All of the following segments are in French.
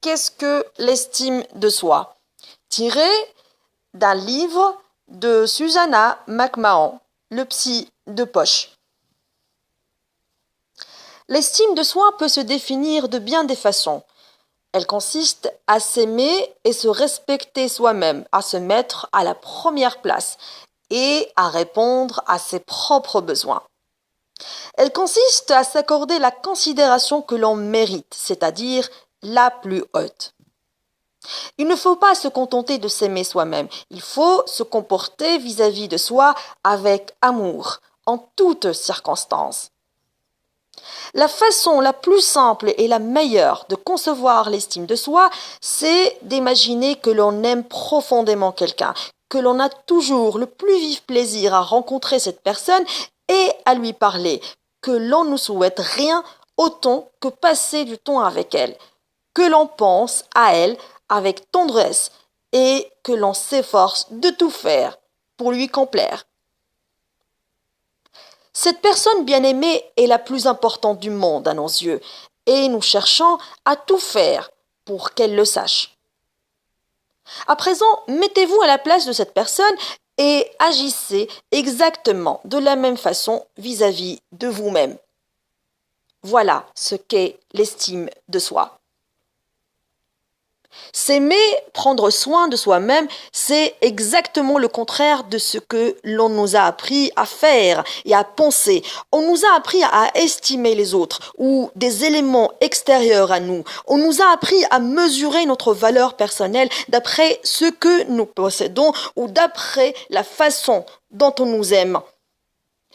qu'est-ce que l'estime de soi? Tiré d'un livre de Susanna McMahon, Le psy de poche. L'estime de soi peut se définir de bien des façons. Elle consiste à s'aimer et se respecter soi-même, à se mettre à la première place et à répondre à ses propres besoins. Elle consiste à s'accorder la considération que l'on mérite, c'est-à-dire la plus haute. Il ne faut pas se contenter de s'aimer soi-même, il faut se comporter vis-à-vis de soi avec amour, en toutes circonstances. La façon la plus simple et la meilleure de concevoir l'estime de soi, c'est d'imaginer que l'on aime profondément quelqu'un, que l'on a toujours le plus vif plaisir à rencontrer cette personne et à lui parler, que l'on ne souhaite rien autant que passer du temps avec elle, que l'on pense à elle avec tendresse et que l'on s'efforce de tout faire pour lui complaire. Cette personne bien-aimée est la plus importante du monde à nos yeux et nous cherchons à tout faire pour qu'elle le sache. À présent, mettez-vous à la place de cette personne et agissez exactement de la même façon vis-à-vis de vous-même. Voilà ce qu'est l'estime de soi. S'aimer, prendre soin de soi-même, c'est exactement le contraire de ce que l'on nous a appris à faire et à penser. On nous a appris à estimer les autres ou des éléments extérieurs à nous. On nous a appris à mesurer notre valeur personnelle d'après ce que nous possédons ou d'après la façon dont on nous aime.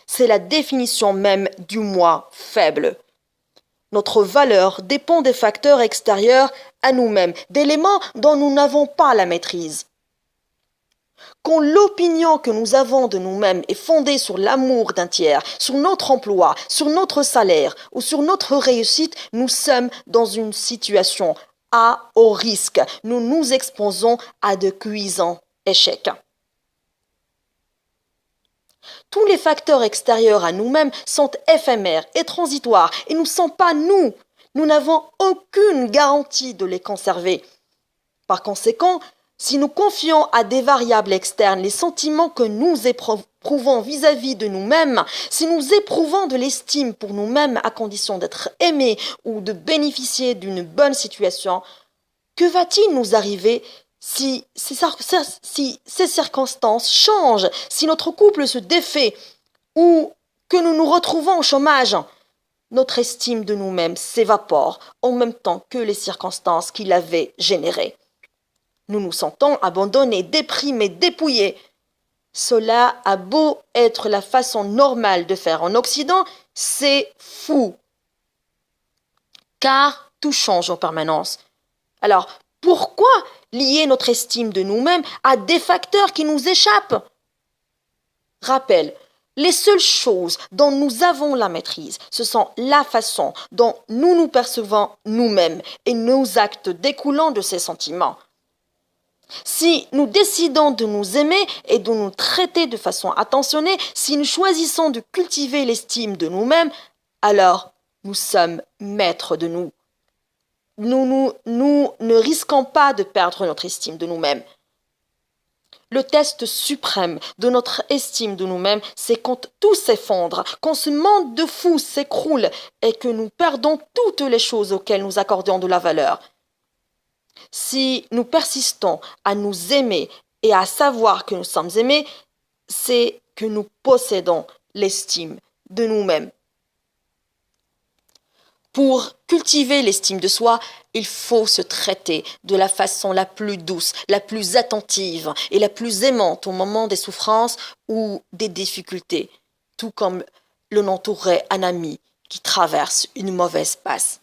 C'est la définition même du moi faible. Notre valeur dépend des facteurs extérieurs à nous-mêmes, d'éléments dont nous n'avons pas la maîtrise. Quand l'opinion que nous avons de nous-mêmes est fondée sur l'amour d'un tiers, sur notre emploi, sur notre salaire ou sur notre réussite, nous sommes dans une situation à haut risque. Nous nous exposons à de cuisants échecs. Tous les facteurs extérieurs à nous-mêmes sont éphémères et transitoires et ne sont pas nous. Nous n'avons aucune garantie de les conserver. Par conséquent, si nous confions à des variables externes les sentiments que nous éprouvons vis-à-vis de nous-mêmes, si nous éprouvons de l'estime pour nous-mêmes à condition d'être aimés ou de bénéficier d'une bonne situation, que va-t-il nous arriver si ces circonstances changent, si notre couple se défait ou que nous nous retrouvons au chômage? Notre estime de nous-mêmes s'évapore en même temps que les circonstances qui l'avaient générée. Nous nous sentons abandonnés, déprimés, dépouillés. Cela a beau être la façon normale de faire en Occident, c'est fou. Car tout change en permanence. Alors, pourquoi lier notre estime de nous-mêmes à des facteurs qui nous échappent? Rappel, les seules choses dont nous avons la maîtrise, ce sont la façon dont nous nous percevons nous-mêmes et nos actes découlant de ces sentiments. Si nous décidons de nous aimer et de nous traiter de façon attentionnée, si nous choisissons de cultiver l'estime de nous-mêmes, alors nous sommes maîtres de nous. Nous ne risquons pas de perdre notre estime de nous-mêmes. Le test suprême de notre estime de nous-mêmes, c'est quand tout s'effondre, quand ce monde de fous s'écroule et que nous perdons toutes les choses auxquelles nous accordons de la valeur. Si nous persistons à nous aimer et à savoir que nous sommes aimés, c'est que nous possédons l'estime de nous-mêmes. Pour cultiver l'estime de soi, il faut se traiter de la façon la plus douce, la plus attentive et la plus aimante au moment des souffrances ou des difficultés, tout comme l'on entourerait un ami qui traverse une mauvaise passe.